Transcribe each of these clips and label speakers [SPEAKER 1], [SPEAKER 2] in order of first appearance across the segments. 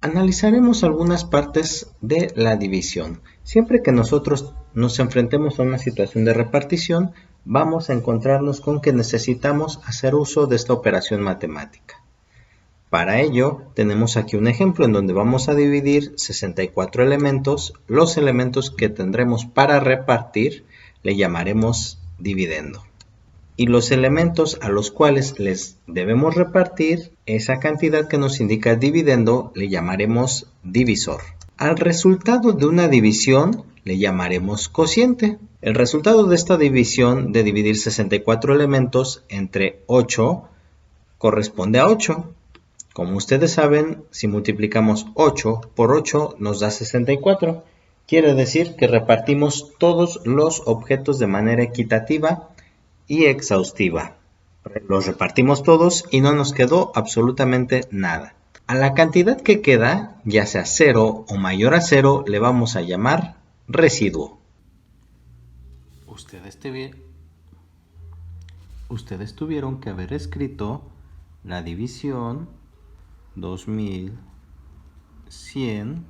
[SPEAKER 1] Analizaremos algunas partes de la división. Siempre que nosotros nos enfrentemos a una situación de repartición, vamos a encontrarnos con que necesitamos hacer uso de esta operación matemática. Para ello, tenemos aquí un ejemplo en donde vamos a dividir 64 elementos. Los elementos que tendremos para repartir le llamaremos dividendo. Y los elementos a los cuales les debemos repartir esa cantidad que nos indica el dividendo le llamaremos divisor. Al resultado de una división le llamaremos cociente. El resultado de esta división de dividir 64 elementos entre 8 corresponde a 8. Como ustedes saben, si multiplicamos 8 por 8 nos da 64. Quiere decir que repartimos todos los objetos de manera equitativa y exhaustiva. Los repartimos todos y no nos quedó absolutamente nada. A la cantidad que queda, ya sea 0 o mayor a 0, le vamos a llamar residuo. Ustedes tuvieron que haber escrito la división 2100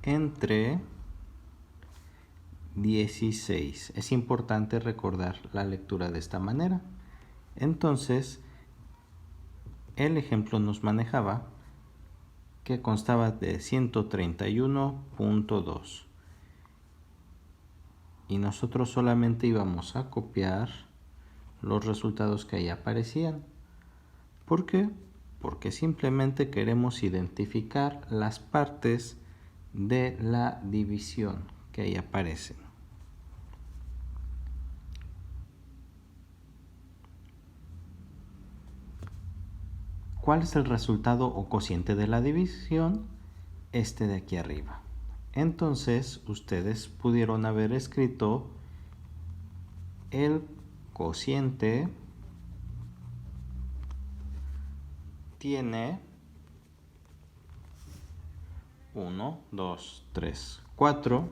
[SPEAKER 1] entre 16. Es importante recordar la lectura de esta manera. Entonces, el ejemplo nos manejaba que constaba de 131.2 y nosotros solamente íbamos a copiar los resultados que ahí aparecían. ¿Por qué? Porque simplemente queremos identificar las partes de la división que ahí aparecen. ¿Cuál es el resultado o cociente de la división? Este de aquí arriba. Entonces, ustedes pudieron haber escrito el cociente tiene 1, 2, 3, 4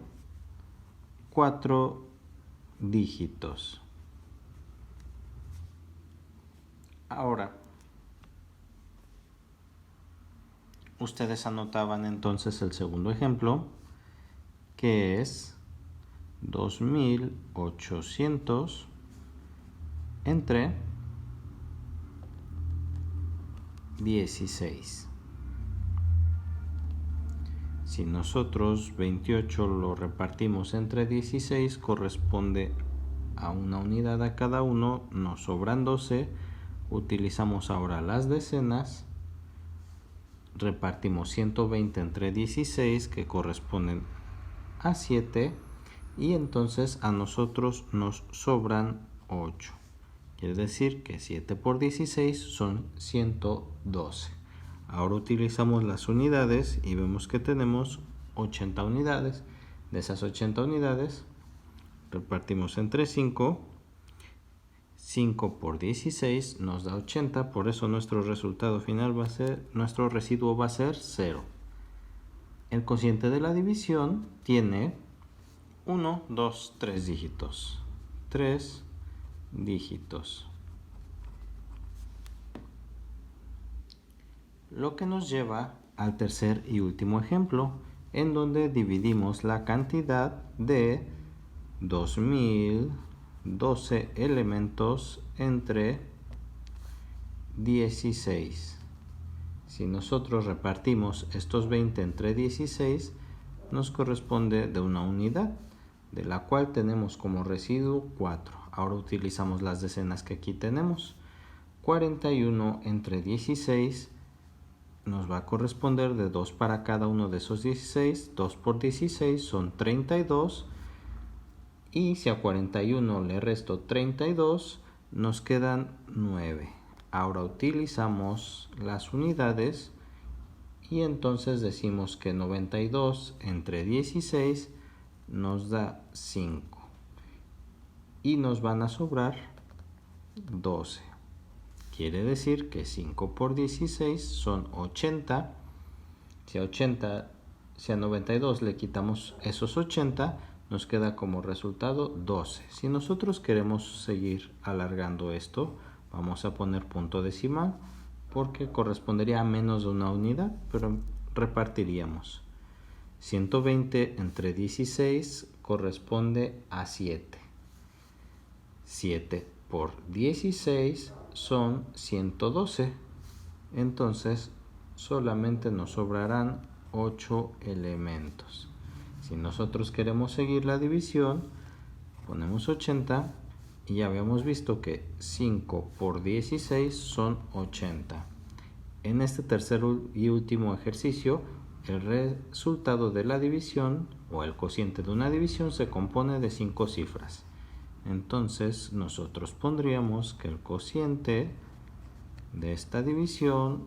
[SPEAKER 1] dígitos. Ahora, ustedes anotaban entonces el segundo ejemplo, que es 2800 entre 16. Si nosotros 28 lo repartimos entre 16, corresponde a una unidad a cada uno, nos sobran 12. Utilizamos ahora las decenas, repartimos 120 entre 16, que corresponden a 7, y entonces a nosotros nos sobran 8. Quiere decir que 7 por 16 son 112. Ahora utilizamos las unidades y vemos que tenemos 80 unidades. De esas 80 unidades repartimos entre 5. 5 por 16 nos da 80, por eso nuestro resultado final va a ser, nuestro residuo va a ser 0. El cociente de la división tiene 1, 2, 3 dígitos. 3 dígitos. Lo que nos lleva al tercer y último ejemplo, en donde dividimos la cantidad de 2012 elementos entre 16. Si nosotros repartimos estos 20 entre 16, nos corresponde de una unidad, de la cual tenemos como residuo 4. Ahora utilizamos las decenas que aquí tenemos. 41 entre 16 nos va a corresponder de 2 para cada uno de esos 16. 2 por 16 son 32. Y si a 41 le resto 32, nos quedan 9. Ahora utilizamos las unidades y entonces decimos que 92 entre 16 nos da 5. Y nos van a sobrar 12. Quiere decir que 5 por 16 son 80. Si a 92 le quitamos esos 80, nos queda como resultado 12. Si nosotros queremos seguir alargando esto, vamos a poner punto decimal porque correspondería a menos de una unidad, pero repartiríamos. 120 entre 16 corresponde a 7. 7 por 16 son 112. Entonces solamente nos sobrarán 8 elementos. Si nosotros queremos seguir la división, ponemos 80 y ya habíamos visto que 5 por 16 son 80. En este tercer y último ejercicio, el resultado de la división o el cociente de una división se compone de 5 cifras. Entonces nosotros pondríamos que el cociente de esta división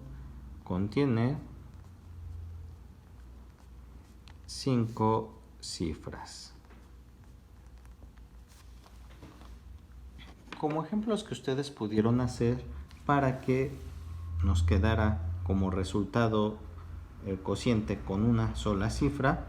[SPEAKER 1] contiene 5 cifras. Como ejemplos que ustedes pudieron hacer para que nos quedara como resultado el cociente con una sola cifra,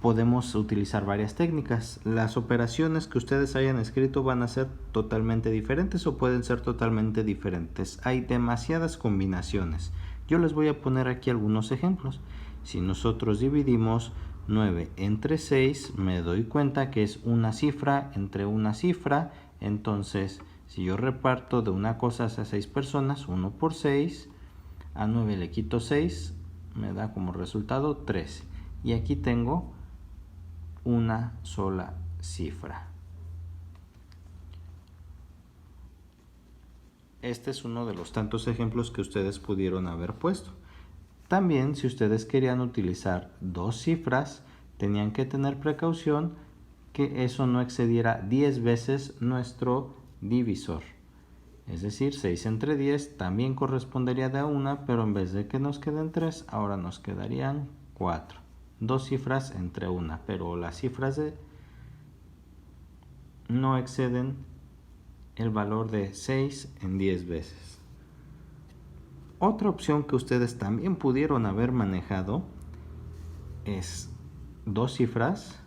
[SPEAKER 1] podemos utilizar varias técnicas. Las operaciones que ustedes hayan escrito van a ser totalmente diferentes o pueden ser totalmente diferentes. Hay demasiadas combinaciones. Yo les voy a poner aquí algunos ejemplos. Si nosotros dividimos 9 entre 6, me doy cuenta que es una cifra entre una cifra. Entonces, si yo reparto de una cosa a 6 personas, 1 por 6, a 9 le quito 6, me da como resultado 13. Y aquí tengo una sola cifra. Este es uno de los tantos ejemplos que ustedes pudieron haber puesto. También, si ustedes querían utilizar 2 cifras, tenían que tener precaución que eso no excediera 10 veces nuestro divisor. Es decir, 6 entre 10 también correspondería de a una, pero en vez de que nos queden 3, ahora nos quedarían 4. 2 cifras entre una, pero las cifras no exceden el valor de 6 en 10 veces. Otra opción que ustedes también pudieron haber manejado es 2 cifras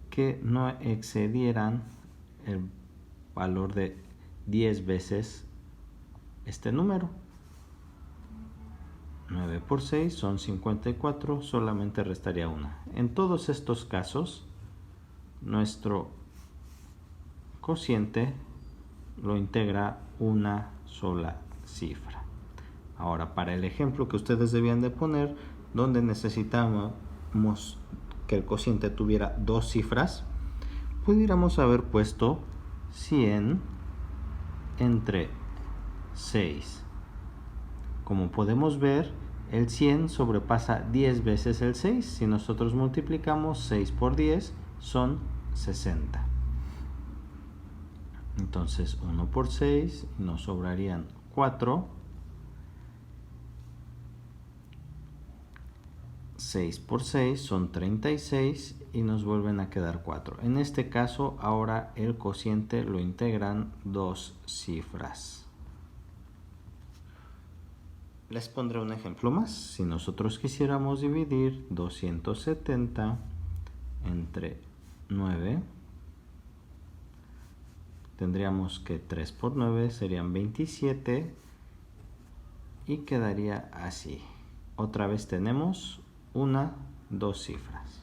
[SPEAKER 1] que no excedieran el valor de 10 veces este número. 9 por 6 son 54, solamente restaría una. En todos estos casos, nuestro cociente lo integra una sola cifra. Ahora, para el ejemplo que ustedes debían de poner, donde necesitábamos que el cociente tuviera 2 cifras, pudiéramos haber puesto 100 entre 6. Como podemos ver, el 100 sobrepasa 10 veces el 6. Si nosotros multiplicamos 6 por 10, son 60. Entonces 1 por 6 nos sobrarían 4. 6 por 6 son 36 y nos vuelven a quedar 4. En este caso, ahora el cociente lo integran 2 cifras. Les pondré un ejemplo más. Si nosotros quisiéramos dividir 270 entre 9, tendríamos que 3 por 9 serían 27 y quedaría así. Otra vez tenemos 2 cifras.